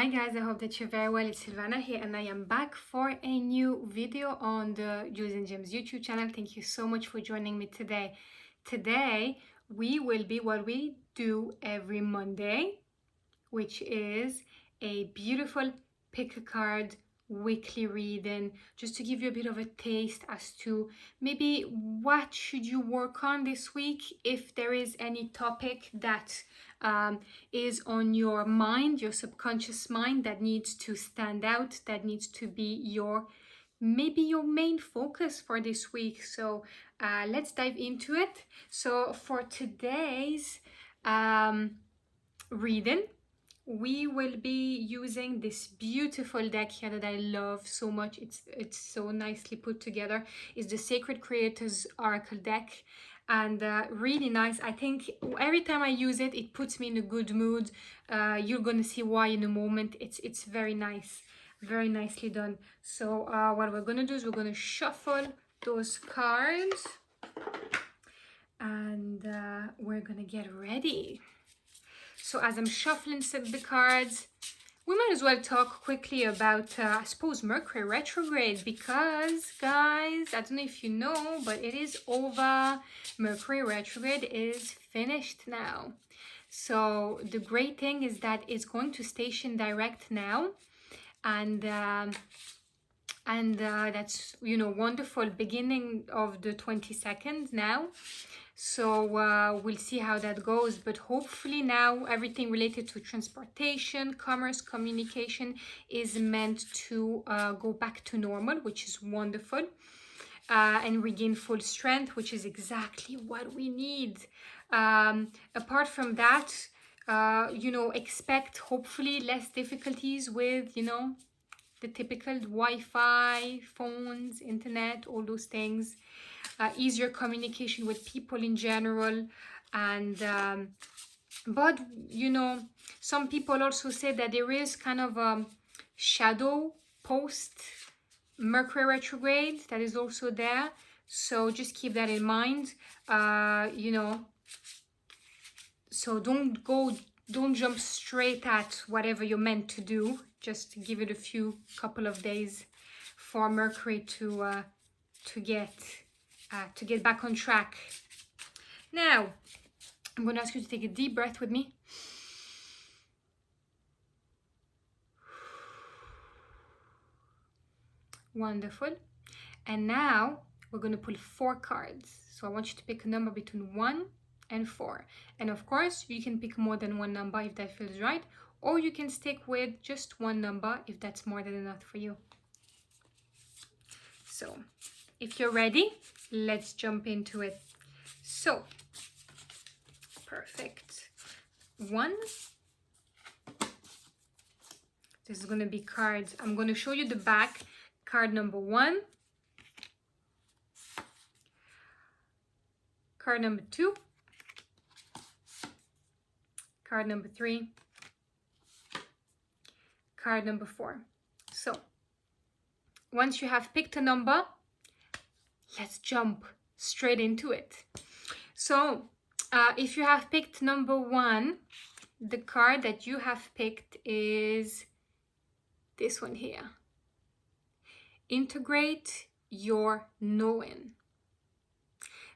Hi guys, I hope that you're very well. It's Sylvana here and I am back for a new video on the Jewels and Gems YouTube channel. Thank you so much for joining me today. Today we will be what we do every Monday, which is a beautiful pick a card weekly reading, just to give you a bit of a taste as to maybe what should you work on this week, if there is any topic that is on your mind, your subconscious mind, that needs to stand out, that needs to be maybe your main focus for this week. So let's dive into it. So for today's reading, we will be using this beautiful deck here that I love so much. It's so nicely put together. It's the Sacred Creators Oracle deck, and really nice. I think every time I use it, it puts me in a good mood. You're gonna see why in a moment. It's very nice, very nicely done. So what we're gonna do is we're gonna shuffle those cards, and we're gonna get ready. So as I'm shuffling the cards, we might as well talk quickly about, I suppose, Mercury retrograde, because, guys, I don't know if you know, but it is over. Mercury retrograde is finished now. So the great thing is that it's going to station direct now, and that's, you know, wonderful. Beginning of the 22nd now. So we'll see how that goes, but hopefully now everything related to transportation, commerce, communication is meant to go back to normal, which is wonderful, and regain full strength, which is exactly what we need. Apart from that, you know, expect hopefully less difficulties with, you know, the typical Wi-Fi, phones, internet, all those things. Easier communication with people in general, and but you know, some people also say that there is kind of a shadow post Mercury retrograde that is also there, so just keep that in mind. You know, so don't jump straight at whatever you're meant to do. Just give it a couple of days for Mercury to get back on track. Now, I'm going to ask you to take a deep breath with me. Wonderful. And now we're going to pull 4 cards. So I want you to pick a number between 1 and 4. And of course, you can pick more than one number if that feels right, or you can stick with just one number if that's more than enough for you. So, if you're ready, let's jump into it. So, perfect. 1. This is going to be cards. I'm going to show you the back. Card number 1. Card number 2. Card number 3. Card number 4. So, once you have picked a number, let's jump straight into it. So, if you have picked number 1, the card that you have picked is this one here. Integrate your knowing.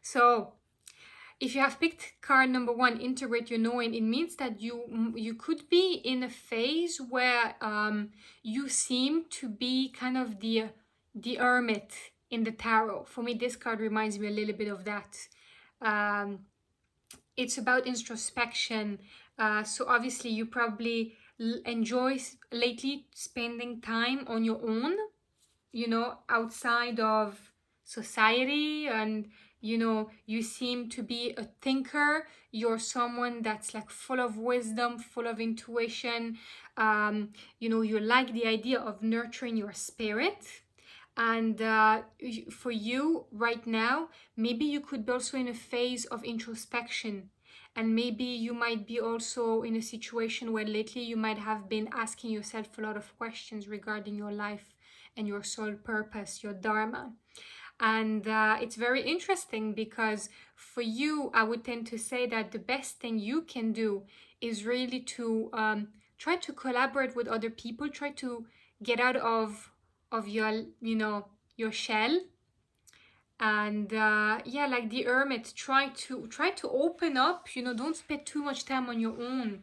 So, if you have picked card number 1, integrate your knowing, it means that you could be in a phase where you seem to be kind of the hermit in the tarot. For me, this card reminds me a little bit of that. It's about introspection. So obviously you probably enjoy lately spending time on your own, you know, outside of society, and you know, you seem to be a thinker. You're someone that's like full of wisdom, full of intuition. You know, you like the idea of nurturing your spirit. And for you right now, maybe you could be also in a phase of introspection. And maybe you might be also in a situation where lately you might have been asking yourself a lot of questions regarding your life and your soul purpose, your dharma. And it's very interesting because for you, I would tend to say that the best thing you can do is really to try to collaborate with other people, try to get out of your, you know, your shell. And yeah, like the hermit, try to open up, you know, don't spend too much time on your own.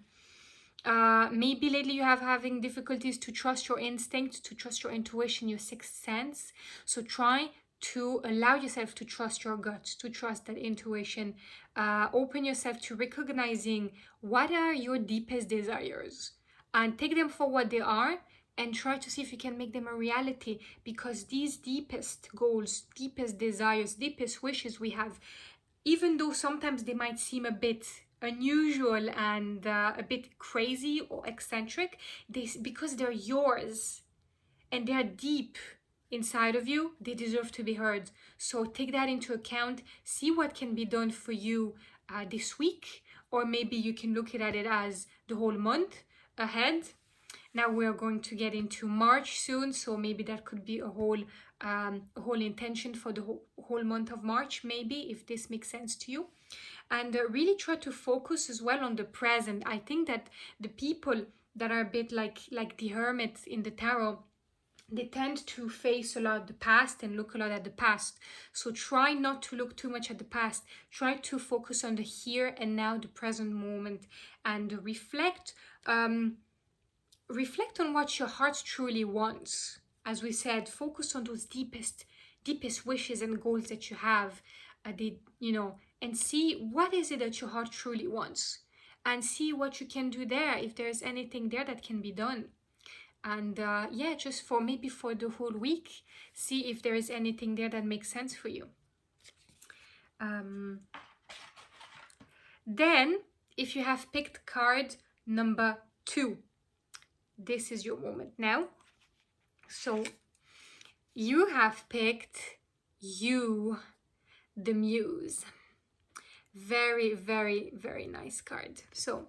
Maybe lately you have having difficulties to trust your instinct, to trust your intuition, your sixth sense. So try to allow yourself to trust your gut, to trust that intuition. Open yourself to recognizing what are your deepest desires and take them for what they are, and try to see if you can make them a reality, because these deepest goals, deepest desires, deepest wishes we have, even though sometimes they might seem a bit unusual and a bit crazy or eccentric, because they're yours and they're deep inside of you, they deserve to be heard. So take that into account, see what can be done for you this week, or maybe you can look at it as the whole month ahead. Now we're going to get into March soon, so maybe that could be a whole intention for the whole month of March, maybe, if this makes sense to you. And really try to focus as well on the present. I think that the people that are a bit like the hermit in the tarot, they tend to face a lot the past and look a lot at the past. So try not to look too much at the past. Try to focus on the here and now, the present moment, and reflect. Reflect on what your heart truly wants. As we said, focus on those deepest wishes and goals that you have. And see what is it that your heart truly wants, and see what you can do there, if there's anything there that can be done. And yeah, just for maybe for the whole week, see if there is anything there that makes sense for you. Then, if you have picked card number 2, this is your moment now. So you have picked you, the Muse. Very, very, very nice card. So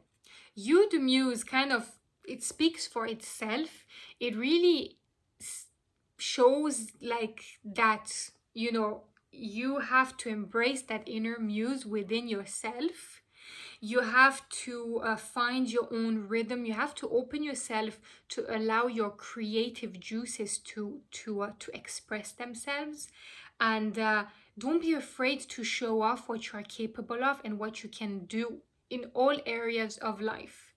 you, the Muse, kind of, it speaks for itself. It really shows like that, you know, you have to embrace that inner muse within yourself. You have to find your own rhythm. You have to open yourself to allow your creative juices to express themselves. And don't be afraid to show off what you are capable of and what you can do in all areas of life.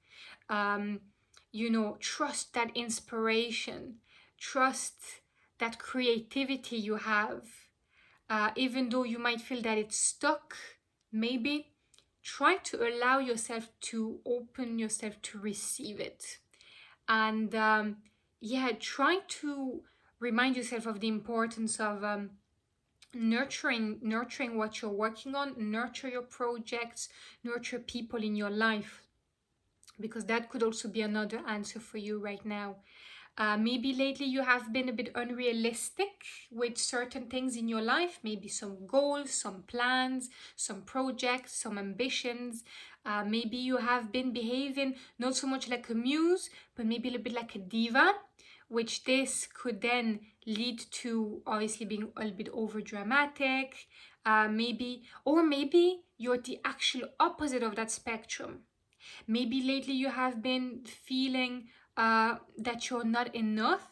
You know, trust that inspiration. Trust that creativity you have. Even though you might feel that it's stuck, maybe, try to allow yourself to open yourself to receive it. And yeah, try to remind yourself of the importance of nurturing what you're working on, nurture your projects, nurture people in your life, because that could also be another answer for you right now. Maybe lately you have been a bit unrealistic with certain things in your life, maybe some goals, some plans, some projects, some ambitions. Maybe you have been behaving not so much like a muse, but maybe a little bit like a diva, which this could then lead to obviously being a little bit over dramatic. Maybe you're the actual opposite of that spectrum. Maybe lately you have been feeling that you're not enough,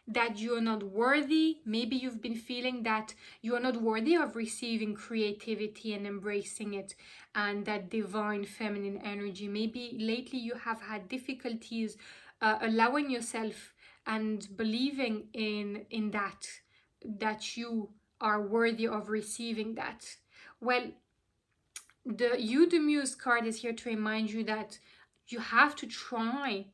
that you're not worthy. Maybe you've been feeling that you're not worthy of receiving creativity and embracing it, and that divine feminine energy. Maybe lately you have had difficulties allowing yourself and believing in that you are worthy of receiving that. Well, the Muse card is here to remind you that you have to try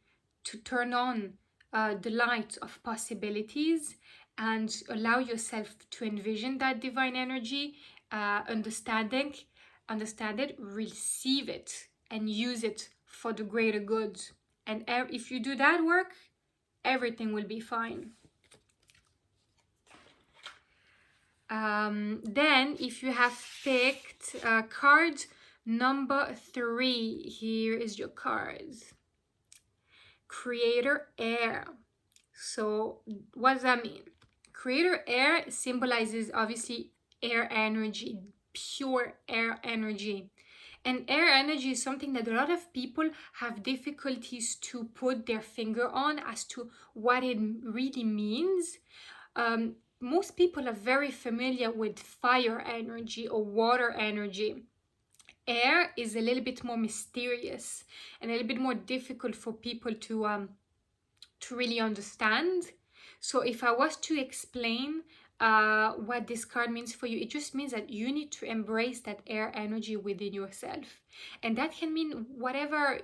to turn on the light of possibilities and allow yourself to envision that divine energy, understand it, receive it, and use it for the greater good. And if you do that work, everything will be fine. Then, if you have picked card number 3, here is your cards. Creator air. So what does that mean? Creator air symbolizes obviously air energy, pure air energy. And air energy is something that a lot of people have difficulties to put their finger on as to what it really means. Most people are very familiar with fire energy or water energy. Air is a little bit more mysterious and a little bit more difficult for people to really understand. So if I was to explain what this card means for you, it just means that you need to embrace that air energy within yourself. And that can mean whatever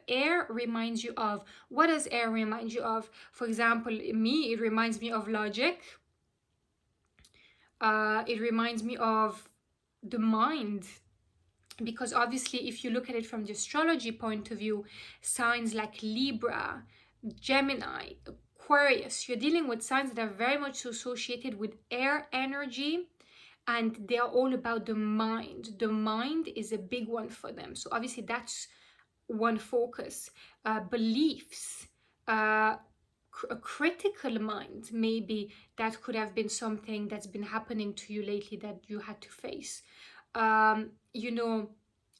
air reminds you of. What does air remind you of? For example, me, it reminds me of logic. It reminds me of the mind. Because obviously, if you look at it from the astrology point of view, signs like Libra, Gemini, Aquarius, you're dealing with signs that are very much associated with air energy, and they are all about the mind. The mind is a big one for them. So obviously that's one focus. Beliefs, a critical mind, maybe that could have been something that's been happening to you lately that you had to face. You know,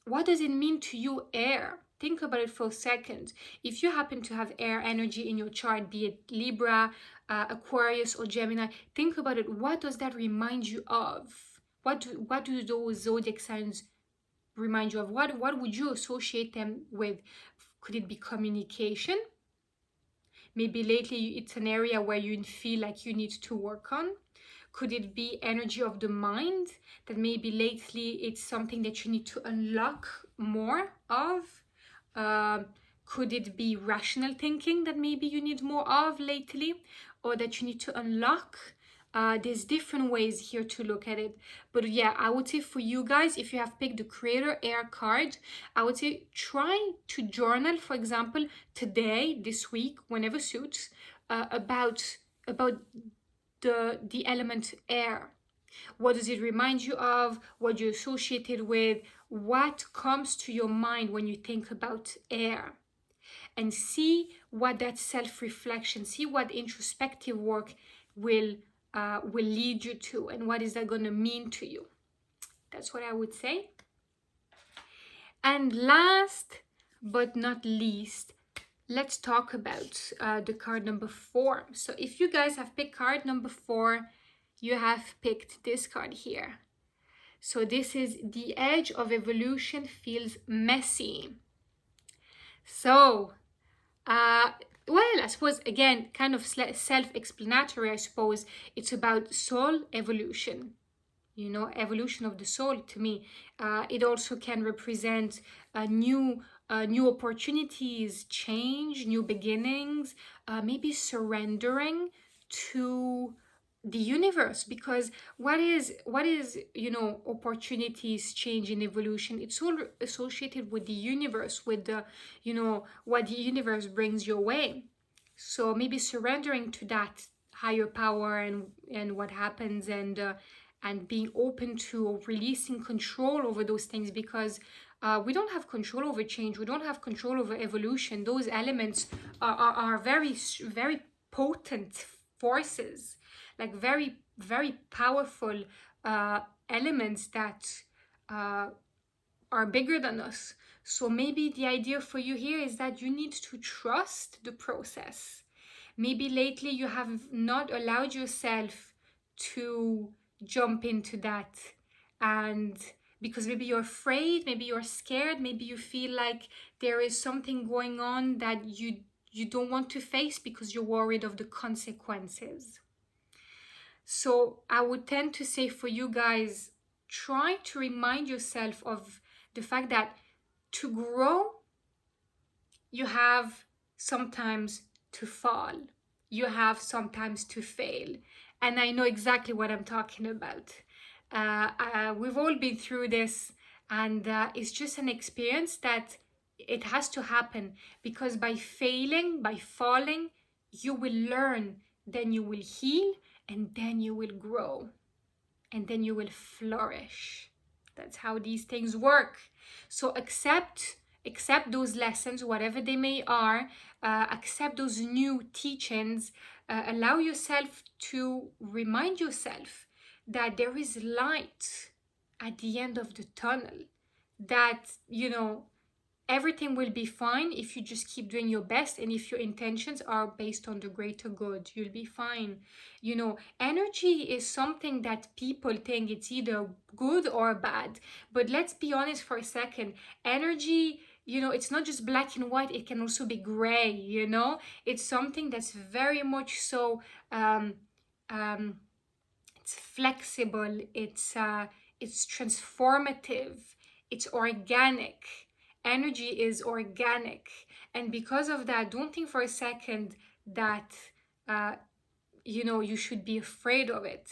what does it mean to you, air? Think about it for a second. If you happen to have air energy in your chart, be it Libra, Aquarius, or Gemini, think about it. What does that remind you of? What do those zodiac signs remind you of? What would you associate them with? Could it be communication? Maybe lately it's an area where you feel like you need to work on. Could it be energy of the mind, that maybe lately it's something that you need to unlock more of? Could it be rational thinking that maybe you need more of lately, or that you need to unlock? There's different ways here to look at it. But yeah, I would say for you guys, if you have picked the Creator Air card, I would say try to journal, for example, today, this week, whenever suits, about the element air. What does it remind you of? What you associate it with? What comes to your mind when you think about air? And see what that self-reflection, see what introspective work will lead you to, and what is that going to mean to you. That's what I would say. And last but not least, let's talk about the card number 4. So if you guys have picked card number 4, you have picked this card here. So this is the edge of evolution feels messy. So, well, I suppose, again, kind of self-explanatory, I suppose. It's about soul evolution. You know, evolution of the soul to me. It also can represent new opportunities, change, new beginnings, maybe surrendering to the universe. Because what is you know, opportunities, change, and evolution? It's all associated with the universe, with the, you know, what the universe brings your way. So maybe surrendering to that higher power and what happens, and being open to releasing control over those things, because we don't have control over change. We don't have control over evolution. Those elements are very, very potent forces, like very, very powerful elements that are bigger than us. So maybe the idea for you here is that you need to trust the process. Maybe lately you have not allowed yourself to jump into that, and because maybe you're afraid, maybe you're scared, maybe you feel like there is something going on that you don't want to face because you're worried of the consequences. So I would tend to say for you guys, try to remind yourself of the fact that to grow, you have sometimes to fall, you have sometimes to fail. And I know exactly what I'm talking about. We've all been through this, and it's just an experience that it has to happen, because by failing, by falling, you will learn, then you will heal, and then you will grow, and then you will flourish. That's how these things work. So accept those lessons, whatever they may are. Accept those new teachings. Allow yourself to remind yourself that there is light at the end of the tunnel, that, you know, everything will be fine if you just keep doing your best, and if your intentions are based on the greater good, you'll be fine. You know, energy is something that people think it's either good or bad, but let's be honest for a second. Energy, you know, it's not just black and white, it can also be gray, you know. It's something that's very much so um it's flexible, it's transformative, it's organic. Energy is organic, and because of that, don't think for a second that uh, you know, you should be afraid of it.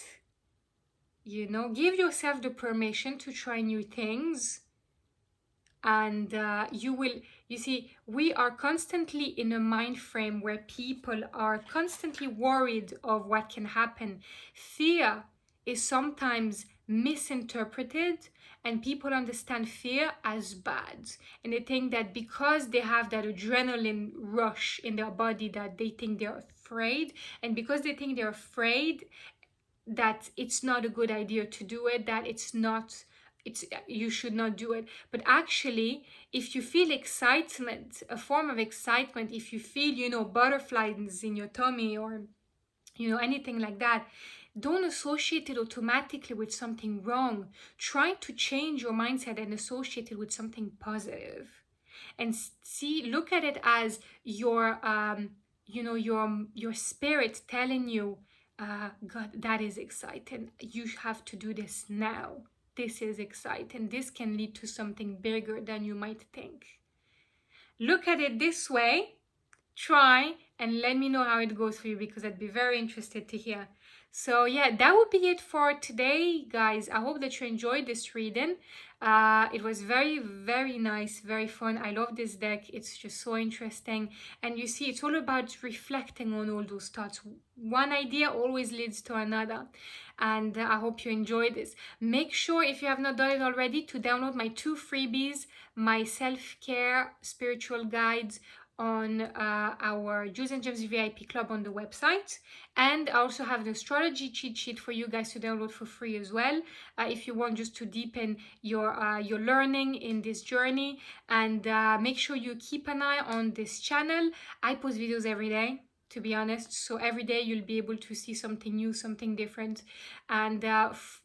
You know, give yourself the permission to try new things, and you see, we are constantly in a mind frame where people are constantly worried of what can happen. Fear is sometimes misinterpreted, and people understand fear as bad, and they think that because they have that adrenaline rush in their body, that they think they're afraid, and because they think they're afraid, that it's not a good idea to do it, that you should not do it. But actually, if you feel excitement, a form of excitement, if you feel, you know, butterflies in your tummy, or, you know, anything like that, don't associate it automatically with something wrong. Try to change your mindset and associate it with something positive, and look at it as your you know, your spirit telling you, God, that is exciting, you have to do this now, this is exciting, this can lead to something bigger than you might think. Look at it this way, try, and let me know how it goes for you, because I'd be very interested to hear. So yeah, that would be it for today, guys. I hope that you enjoyed this reading. It was very, very nice, very fun. I love this deck. It's just so interesting. And you see, it's all about reflecting on all those thoughts. One idea always leads to another. And I hope you enjoyed this. Make sure, if you have not done it already, to download my 2 freebies, my self-care spiritual guides on our Jewels and Gems VIP club on the website. And I also have an astrology cheat sheet for you guys to download for free as well, if you want just to deepen your learning in this journey. And make sure you keep an eye on this channel. I post videos every day, to be honest, so every day you'll be able to see something new, something different. And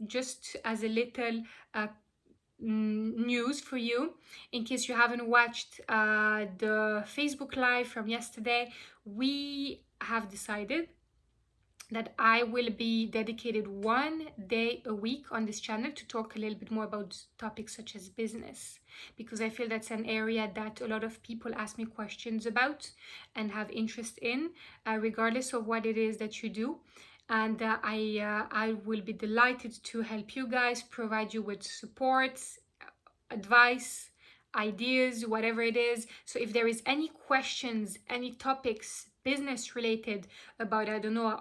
just as a little news for you, in case you haven't watched the Facebook live from yesterday, we have decided that I will be dedicated 1 day a week on this channel to talk a little bit more about topics such as business, because I feel that's an area that a lot of people ask me questions about and have interest in, regardless of what it is that you do. And I will be delighted to help you guys, provide you with support, advice, ideas, whatever it is. So if there is any questions, any topics business related about, I don't know,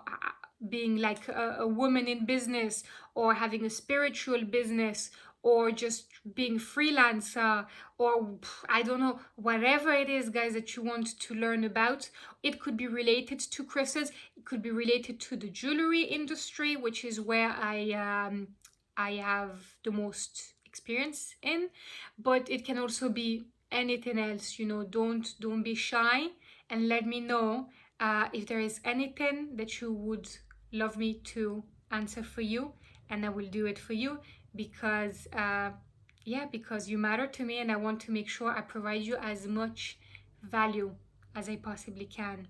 being like a woman in business, or having a spiritual business, or just being freelancer, or I don't know, whatever it is, guys, that you want to learn about. It could be related to crystals, it could be related to the jewelry industry, which is where I have the most experience in, but it can also be anything else. You know, don't be shy, and let me know if there is anything that you would love me to answer for you, and I will do it for you, because yeah, because you matter to me, and I want to make sure I provide you as much value as I possibly can.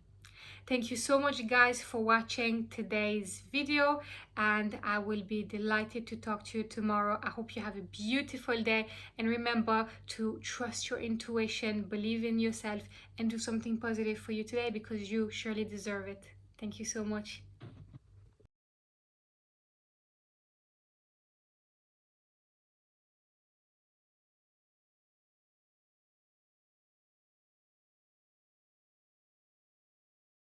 Thank you so much, guys, for watching today's video, and I will be delighted to talk to you tomorrow. I hope you have a beautiful day, and remember to trust your intuition, believe in yourself, and do something positive for you today, because you surely deserve it. Thank you so much.